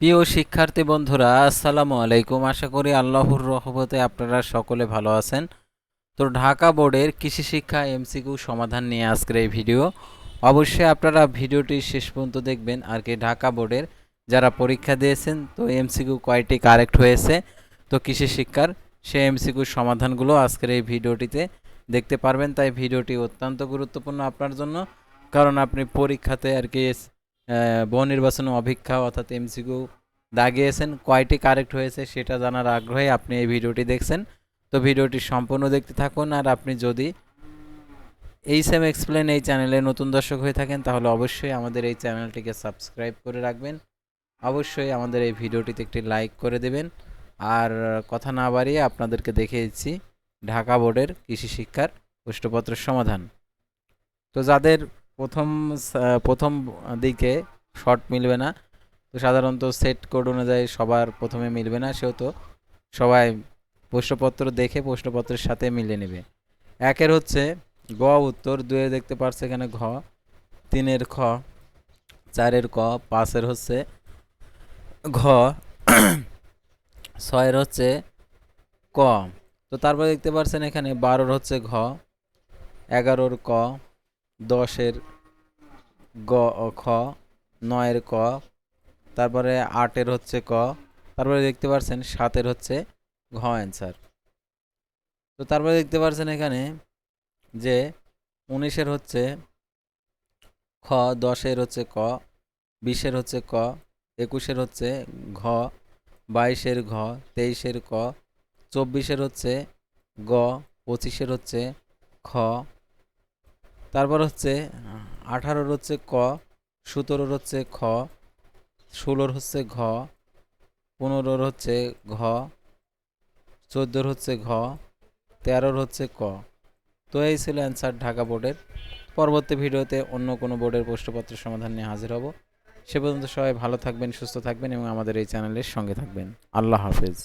প্রিয় শিক্ষার্থী বন্ধুরা, আসসালামু আলাইকুম। আশা করি আল্লাহর রহমতে আপনারা সকলে ভালো আছেন। তো ঢাকা বোর্ডের কৃষি শিক্ষা এমসিকিউ সমাধান নিয়ে আজকের এই ভিডিও। অবশ্যই আপনারা ভিডিওটি শেষ পর্যন্ত দেখবেন। আর কি ঢাকা বোর্ডের যারা পরীক্ষা দিয়েছেন, তো এমসিকিউ কয়টি কারেক্ট হয়েছে, তো কৃষি শিক্ষার সেই এমসিকিউ সমাধানগুলো আজকের এই ভিডিওটিতে দেখতে পারবেন। তাই ভিডিওটি অত্যন্ত গুরুত্বপূর্ণ আপনার জন্য, কারণ আপনি পরীক্ষাতে আর কি বহু নির্বাচনী অভিজ্ঞা অর্থাৎ এমসিকিউ দাগিয়েছেন, কয়টি কারেক্ট হয়েছে সেটা জানার আগ্রহে আপনি এই ভিডিওটি দেখছেন। তো ভিডিওটি সম্পূর্ণ দেখতে থাকুন। আর আপনি যদি এই সেম এক্সপ্লেন এই চ্যানেলে নতুন দর্শক হয়ে থাকেন, তাহলে অবশ্যই আমাদের এই চ্যানেলটিকে সাবস্ক্রাইব করে রাখবেন। অবশ্যই আমাদের এই ভিডিওটিতে একটি লাইক করে দেবেন। আর কথা না বাড়িয়ে আপনাদেরকে দেখিয়ে দিচ্ছি ঢাকা বোর্ডের কৃষি শিক্ষার প্রশ্নপত্রের সমাধান। তো যাদের প্রথম প্রথম দিকে শর্ট মিলবে না, তো সাধারণত সেট কোড অনুযায়ী সবার প্রথমে মিলবে না, সেহেতু সবাই প্রশ্নপত্র দেখে প্রশ্নপত্রের সাথে মিলিয়ে নেবে। একের হচ্ছে গ উত্তর, দুয়ে দেখতে পারছে এখানে ঘ, তিনের খ, চারের ক, পাঁচের হচ্ছে ঘ, ছয়ের হচ্ছে ক। তো তারপরে দেখতে পাচ্ছেন এখানে 12-র হচ্ছে ঘ, 11-র ক, 10-এর গ খ, 9-এর ক, তারপরে 8-এর হচ্ছে ক, তারপরে দেখতে পাচ্ছেন 7-এর হচ্ছে ঘ অ্যান্সার। তো তারপরে দেখতে পাচ্ছেন এখানে যে 19-এর হচ্ছে খ, 10-এর হচ্ছে ক, 20-এর হচ্ছে ক, 21-এর হচ্ছে ঘ, 22-এর ঘ, 23-এর ক, 24-এর হচ্ছে গ, 25-এর হচ্ছে খ, তারপর হচ্ছে 18-র হচ্ছে ক, 17-র হচ্ছে খ, 16-র হচ্ছে ঘ, 15-র হচ্ছে ঘ, 14-র হচ্ছে ঘ, 13-র হচ্ছে ক। তো এই ছিল অ্যান্সার ঢাকা বোর্ডের। পরবর্তী ভিডিওতে অন্য কোনো বোর্ডের প্রশ্নপত্রের সমাধান নিয়ে হাজির হব। সে পর্যন্ত সবাই ভালো থাকবেন, সুস্থ থাকবেন এবং আমাদের এই চ্যানেলের সঙ্গে থাকবেন। আল্লাহ হাফেজ।